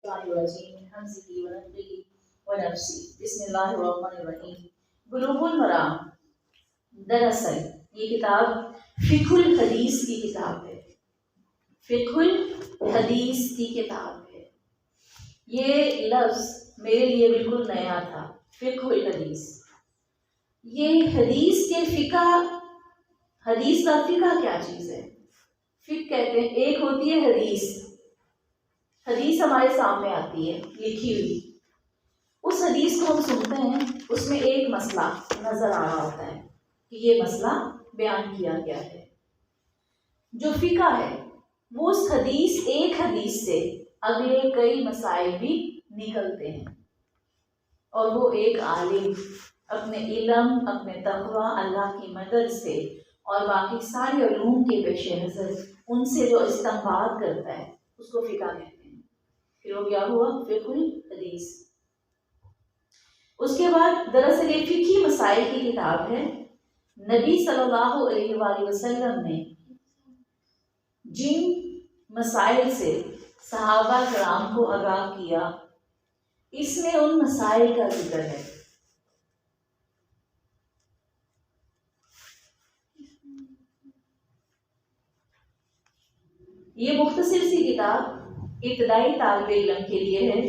بسم اللہ الرحمن الرحیم۔ بلوغ المرام دراصل یہ کتاب فقہ الحدیث کی کتاب ہے، فقہ الحدیث کی کتاب ہے۔ یہ لفظ میرے لیے بالکل نیا تھا، فقہ الحدیث۔ یہ حدیث کے فقہ، حدیث کا فقہ کیا چیز ہے؟ فقہ کہتے ہیں ایک ہوتی ہے حدیث، حدیث ہمارے سامنے آتی ہے لکھی ہوئی، اس حدیث کو ہم سنتے ہیں، اس میں ایک مسئلہ نظر آ رہا ہوتا ہے کہ یہ مسئلہ بیان کیا گیا ہے۔ جو فقہ ہے وہ اس حدیث، ایک حدیث سے اگلے کئی مسائل بھی نکلتے ہیں، اور وہ ایک عالم اپنے علم، اپنے تقویٰ، اللہ کی مدد سے اور باقی سارے علوم کے پیش نظر ان سے جو استنباط کرتا ہے اس کو فقہ کہتے ہیں۔ پھر وہ کیا ہوا؟ فقہ الحدیث۔ اس کے بعد دراصل یہ فقہی مسائل کی کتاب ہے۔ نبی صلی اللہ علیہ وآلہ وسلم نے جن مسائل سے صحابہ کرام کو آگاہ کیا، اس میں ان مسائل کا ذکر ہے۔ یہ مختصر سی کتاب ابتدائی طالب علم کے لیے ہے۔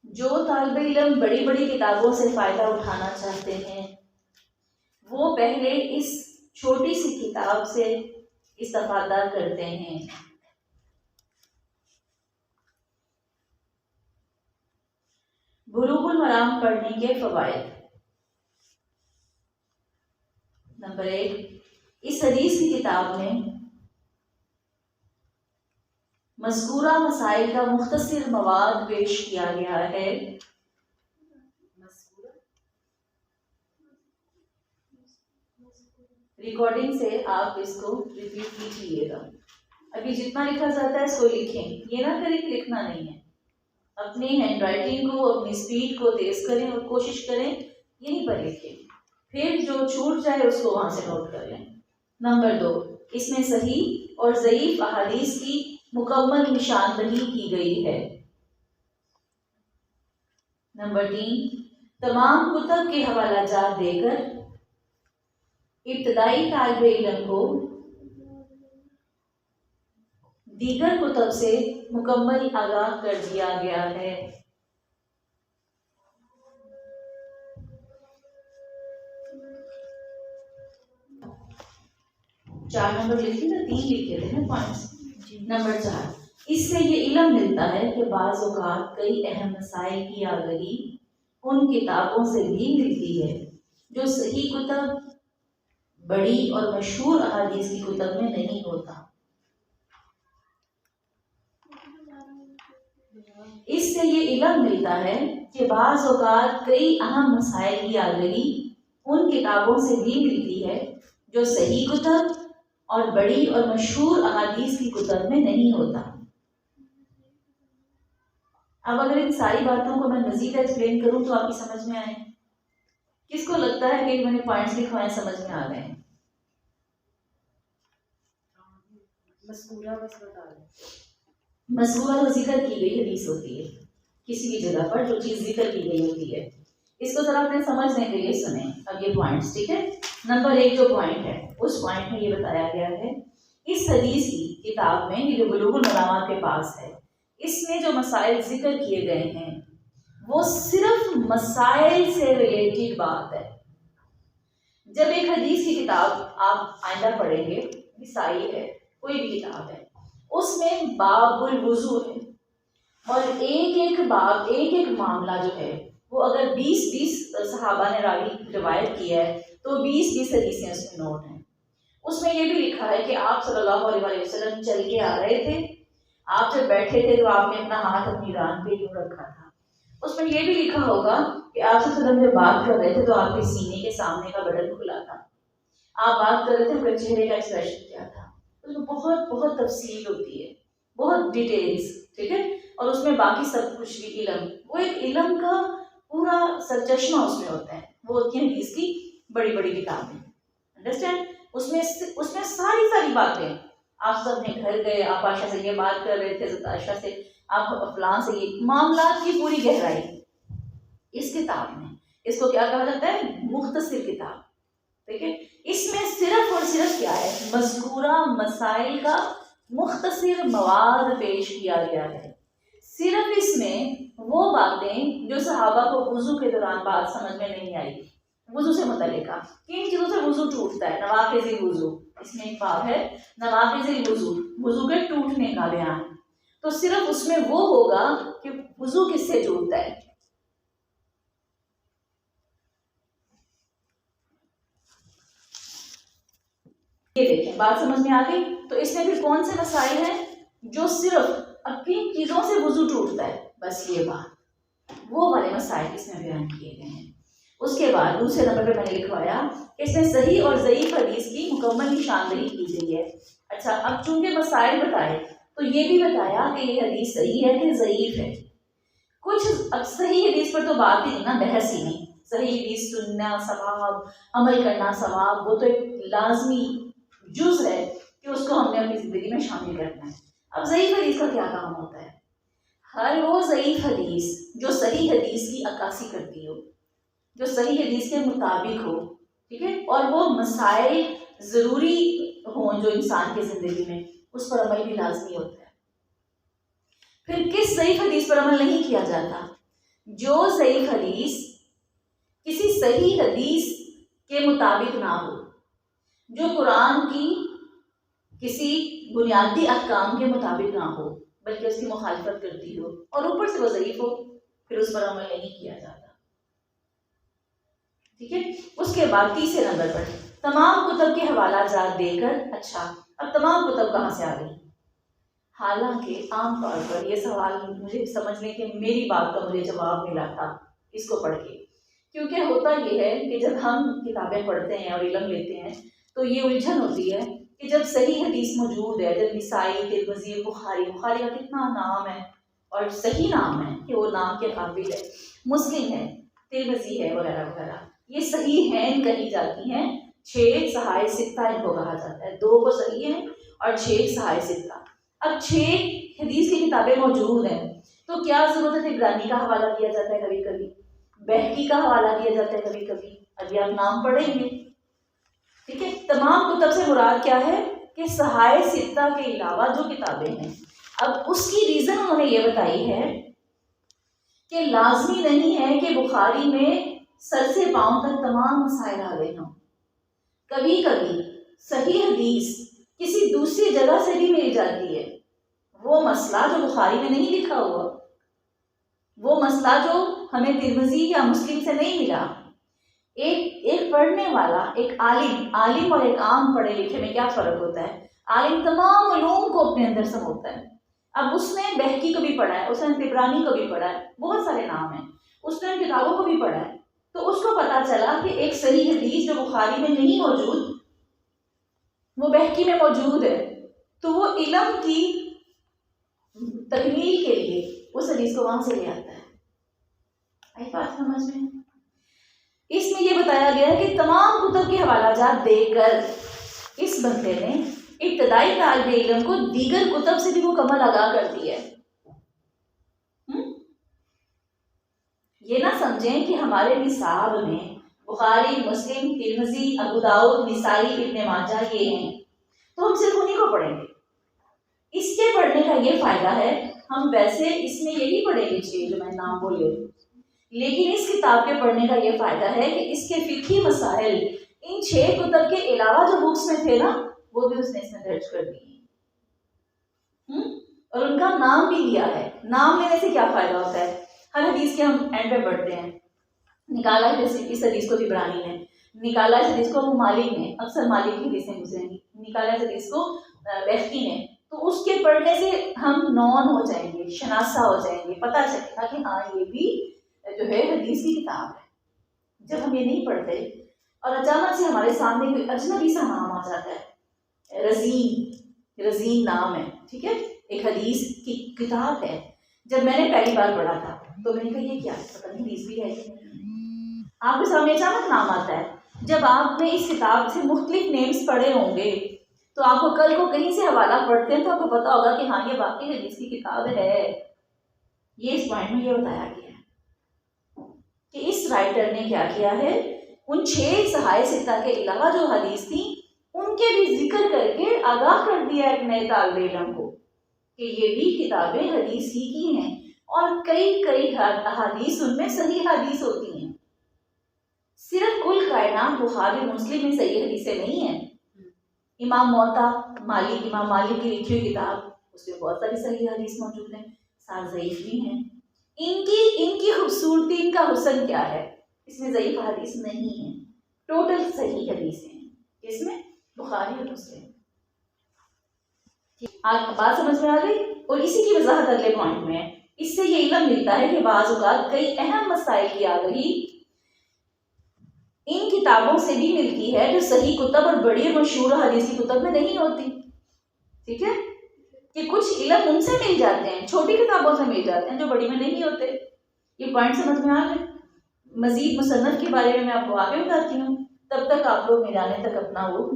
جو طالب علم بڑی بڑی کتابوں سے فائدہ اٹھانا چاہتے ہیں وہ پہلے اس چھوٹی سی کتاب سے استفادہ کرتے ہیں۔ بلوغ المرام پڑھنے کے فوائد۔ نمبر 1، اس حدیث کی کتاب میں مذکورہ مسائل کا مختصر مواد پیش کیا گیا ہے۔ ریکارڈنگ سے آپ اس کو ریپیٹ کیجیے گا۔ ابھی جتنا لکھا جاتا ہے اس کو لکھیں، یہ نہ کریں کہ لکھنا نہیں ہے۔ اپنی ہینڈ رائٹنگ کو، اپنی اسپیڈ کو تیز کریں اور کوشش کریں یہیں پر لکھیں، پھر جو چھوٹ جائے اس کو وہاں سے نوٹ کر لیں۔ نمبر 2، اس میں صحیح اور ضعیف احادیث کی مکمل نشاندہی کی گئی ہے۔ نمبر 3، تمام کتب کے حوالہ جات دے کر ابتدائی طالب علم کو دیگر کتب سے مکمل آگاہ کر دیا گیا ہے۔ 4 نمبر لکھے تھے، 3 لکھے تھے نا پوائنٹس۔ نمبر 4، اس سے یہ علم ملتا ہے کہ بعض اوقات کئی اہم مسائل کی آگہی ان کتابوں سے بھی ملتی ہے جو صحیح کتب، بڑی اور مشہور احادیث کی کتب میں نہیں ہوتا۔ اس سے یہ علم ملتا ہے کہ بعض اوقات کئی اہم مسائل کی آگہی ان کتابوں سے بھی ملتی ہے جو صحیح کتب اور بڑی اور مشہور احادیث کی کتب میں نہیں ہوتا۔ اب اگر ان ساری باتوں کو میں مزید ایکسپلین کروں تو آپ کی سمجھ میں آئے؟ کس کو لگتا ہے کہ میں نے پوائنٹس لکھوائے سمجھ میں آ گئے؟ مذکورہ و ذکر کی گئی حدیث ہوتی ہے، کسی بھی جگہ پر جو چیز ذکر کی گئی ہوتی ہے، اس کو ذرا اپنے سمجھنے کے لیے سنیں۔ اب یہ پوائنٹس، ٹھیک ہے۔ نمبر 1 جو پوائنٹ ہے، اس پوائنٹ میں یہ بتایا گیا ہے اس حدیث کی کتاب میں، یہ جو بلوغ المرام کے پاس ہے، اس میں جو مسائل ذکر کیے گئے ہیں وہ صرف مسائل سے ریلیٹڈ بات ہے۔ جب ایک حدیث کی کتاب آپ آئندہ پڑھیں گے، نسائی ہے، کوئی بھی کتاب ہے، اس میں باب الوضو ہے، اور ایک ایک باب، ایک ایک معاملہ جو ہے وہ اگر 20 صحابہ نے راوی روایت کیا ہے تو 20 حدیثیں اس میں نوٹ ہیں۔ اس میں یہ بھی لکھا ہے کہ آپ صلی اللہ علیہ وسلم چل کے آ رہے تھے، آپ جب بیٹھے تھے تو آپ نے اپنا ہاتھ اپنی ران پہ یوں رکھا تھا۔ اس میں یہ بھی لکھا ہوگا کہ آپ صلی اللہ علیہ وسلم جب بات کر رہے تھے تو آپ کے سینے کے سامنے کا بٹن کھلا تھا، آپ بات کر رہے تھے، اپنے چہرے کا ایکسپریشن کیا تھا۔ اس میں بہت بہت تفصیل ہوتی ہے، بہت ڈیٹیلز، ٹھیک ہے۔ اور اس میں باقی سب کچھ بھی علم، وہ ایک علم کا پورا سرچشمہ اس میں ہوتا ہے، وہ ہوتی ہیں حدیث کی بڑی بڑی کتابیں، انڈرسٹینڈ؟ اس میں ساری باتیں آپ سب اپنے گھر گئے، آپ عائشہ سے یہ بات کر رہے تھے، حضرت عائشہ سے، آپ فلاں سے یہ معاملات کی پوری گہرائی اس کتاب میں، اس کو کیا کہا جاتا ہے؟ مختصر کتاب. ٹھیک ہے، اس میں صرف اور صرف کیا ہے؟ مذکورہ مسائل کا مختصر مواد پیش کیا گیا ہے. صرف اس میں وہ باتیں جو صحابہ کو وضو کے دوران بات سمجھ میں نہیں آئی، وضو سے متعلقہ، کن چیزوں سے وضو ٹوٹتا ہے، نواقض الوضو، اس میں ایک باب ہے نواقض الوضو، وضو کے ٹوٹنے کا بیان، تو صرف اس میں وہ ہوگا کہ وضو کس سے ٹوٹتا ہے. یہ دیکھیں بات سمجھ میں آ گئی. تو اس میں پھر کون سے مسائل ہیں جو صرف اب کن چیزوں سے وضو ٹوٹتا ہے، بس یہ بات، وہ والے مسائل اس میں بیان کیے گئے ہیں. اس کے بعد دوسرے نمبر پہ میں نے لکھوایا کہ اس میں صحیح اور ضعیف حدیث کی مکمل نشاندہی کی گئی ہے. اچھا، اب چونکہ مسائل بتائے تو یہ بھی بتایا کہ یہ حدیث صحیح ہے کہ ضعیف ہے. کچھ اب صحیح حدیث پر تو بات ہی نہیں نا، بحث ہی نہیں. صحیح حدیث سننا ثواب، عمل کرنا ثواب، وہ تو ایک لازمی جز ہے کہ اس کو ہم نے اپنی زندگی میں شامل کرنا ہے. اب ضعیف حدیث کا کیا کام ہوتا ہے؟ ہر وہ ضعیف حدیث جو صحیح حدیث کی عکاسی کرتی ہو، جو صحیح حدیث کے مطابق ہو، ٹھیک ہے، اور وہ مسائل ضروری ہوں جو انسان کی زندگی میں، اس پر عمل بھی لازمی ہوتا ہے. پھر کس ضعیف حدیث پر عمل نہیں کیا جاتا؟ جو ضعیف حدیث کسی صحیح حدیث کے مطابق نہ ہو، جو قرآن کی کسی بنیادی احکام کے مطابق نہ ہو بلکہ اس کی مخالفت کرتی ہو، اور اوپر سے وہ ضعیف ہو، پھر اس پر عمل نہیں کیا جاتا. ٹھیک ہے. اس کے بعد تیسرے نمبر پر تمام کتب کے حوالہ جات دے کر. اچھا، اب تمام کتب کہاں سے آ گئی؟ حالانکہ عام طور پر یہ سوال مجھے سمجھنے کے میری بات کا مجھے جواب ملا تھا اس کو پڑھ کے، کیونکہ ہوتا یہ ہے کہ جب ہم کتابیں پڑھتے ہیں اور علم لیتے ہیں تو یہ الجھن ہوتی ہے کہ جب صحیح حدیث موجود ہے، جب نسائی، ترمذی، بخاری کا کتنا نام ہے اور صحیح نام ہے کہ وہ نام کے قابل ہے، مسلم ہے، ترمذی ہے، وغیرہ وغیرہ، یہ صحیح ہیں کہی جاتی ہیں. 6 صحائف ستہ ان کو کہا جاتا ہے، 2 کو صحیح ہیں اور 6 صحائف ستہ. اب 6 حدیث کی کتابیں موجود ہیں تو کیا ضرورت ہے؟ عبرانی کا حوالہ دیا جاتا ہے کبھی کبھی، بہقی کا حوالہ دیا جاتا ہے کبھی کبھی، ابھی آپ نام پڑھیں گے. ٹھیک ہے. تمام کتب سے مراد کیا ہے کہ صحائف ستہ کے علاوہ جو کتابیں ہیں. اب اس کی ریزن انہوں نے یہ بتائی ہے کہ لازمی نہیں ہے کہ بخاری میں سر سے پاؤں تک تمام مسائل آ گئے ہوں. کبھی کبھی صحیح حدیث کسی دوسری جگہ سے بھی مل جاتی ہے. وہ مسئلہ جو بخاری میں نہیں لکھا ہوا، وہ مسئلہ جو ہمیں ترمذی یا مسلم سے نہیں ملا، ایک پڑھنے والا، ایک عالم اور ایک عام پڑھے لکھے میں کیا فرق ہوتا ہے؟ عالم تمام علوم کو اپنے اندر سموتا ہے. اب اس نے بہقی کو بھی پڑھا ہے، اس نے طبرانی کو بھی پڑھا ہے، بہت سارے نام ہیں، اس نے ان کتابوں کو بھی پڑھا ہے، تو اس کو پتا چلا کہ ایک صحیح حدیث جو بخاری میں نہیں موجود وہ بہقی میں موجود ہے، تو وہ علم کی تکمیل کے لیے اس حدیث کو وہاں سے لے آتا ہے. آئی بات سمجھ میں؟ اس میں یہ بتایا گیا ہے کہ تمام کتب کے حوالہ جات دے کر اس بندے نے ابتدائی طالب علم کو دیگر کتب سے بھی مکمل آگاہ کر دی ہے. یہ نہ سمجھیں کہ ہمارے نصاب میں بخاری، مسلم، ترمذی، ابو داؤد، نسائی، ابن ماجہ یہ ہیں تو ہم صرف انہیں کو پڑھیں گے. اس کے پڑھنے کا یہ فائدہ ہے، ہم ویسے اس میں یہی پڑھیں گے 6 جو میں نام بولے، لیکن اس کتاب کے پڑھنے کا یہ فائدہ ہے کہ اس کے فقہی مسائل ان 6 کتب کے علاوہ جو بکس میں تھے نا وہ بھی اس نے اس میں درج کر دی اور ان کا نام بھی لیا ہے. نام لینے سے کیا فائدہ ہوتا ہے؟ ہر حدیث کے ہم اینڈ پہ پڑھتے ہیں، نکالا ہے جیسے اس حدیث کو طبرانی نے، نکالا اس حدیث کو مالک نے، اکثر مالک کی حدیثیں گزریں گی، نکالا اس حدیث کو بہقی نے، تو اس کے پڑھنے سے ہم نون ہو جائیں گے، شناسہ ہو جائیں گے، پتہ چلے گا کہ ہاں یہ بھی جو ہے حدیث کی کتاب ہے. جب ہم یہ نہیں پڑھتے اور اچانک سے ہمارے سامنے کوئی اجنبی سا نام آ جاتا ہے، رزین نام ہے، ٹھیک ہے، ایک حدیث کی کتاب ہے. جب میں نے پہلی بار پڑھا تھا تو میں نے کہا یہ کیا ہے، پتہ نہیں حدیث بھی ہے. آپ کے سامنے اچانک نام آتا ہے. جب آپ نے اس کتاب سے مختلف نیمز پڑھے ہوں گے تو آپ کو کل کو کہیں سے حوالہ پڑھتے ہیں تو آپ کو پتا ہوگا کہ ہاں یہ واقعی حدیث کی کتاب ہے. یہ اس پوائنٹ میں یہ بتایا گیا ہے کہ اس رائٹر نے کیا کیا ہے، ان 6 صحائف ستہ کے علاوہ جو حدیث تھی ان کے بھی ذکر کر کے آگاہ کر دیا ایک نئے طالب علم کو کہ یہ بھی کتابیں حدیث ہی کی ہیں، اور کئی احادیث ان میں صحیح حدیث ہوتی ہیں. صرف کل کائنات بخاری مسلم میں صحیح حدیثیں نہیں ہیں. امام مالک کی لکھی ہوئی کتاب، اس میں بہت ساری صحیح حدیث موجود ہیں، ساتھ ضعیف بھی ہیں. ان کی خوبصورتی، ان کا حسن کیا ہے، اس میں ضعیف حدیث نہیں ہے، ٹوٹل صحیح حدیث ہیں. اس میں بخاری اور مسلم. آپ بات سمجھ میں آ گئی؟ اور اسی کی وضاحت اگلے پوائنٹ میں ہے. اس سے یہ علم ملتا ہے کہ بعض اوقات کئی اہم مسائل کی آگہی ان کتابوں سے بھی ملتی ہے جو صحیح کتب اور بڑی اور مشہور حدیثی کتب میں نہیں ہوتی. ٹھیک ہے، کہ کچھ علم ان سے مل جاتے ہیں، چھوٹی کتابوں سے مل جاتے ہیں جو بڑی میں نہیں ہوتے. یہ پوائنٹ سمجھ میں آ گئے؟ مزید مصنف کے بارے میں آپ کو آگے بتاتی ہوں. تب تک آپ لوگ میرے آنے تک اپنا وہ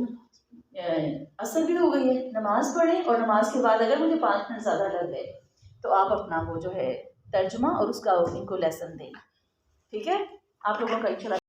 اثر بھی ہو گئی ہے، نماز پڑھیں، اور نماز کے بعد اگر مجھے 5 منٹ زیادہ لگ گئے تو آپ اپنا وہ جو ہے ترجمہ اور اس کا ان کو لیسن دیں. ٹھیک ہے، آپ لوگوں کا انشاءاللہ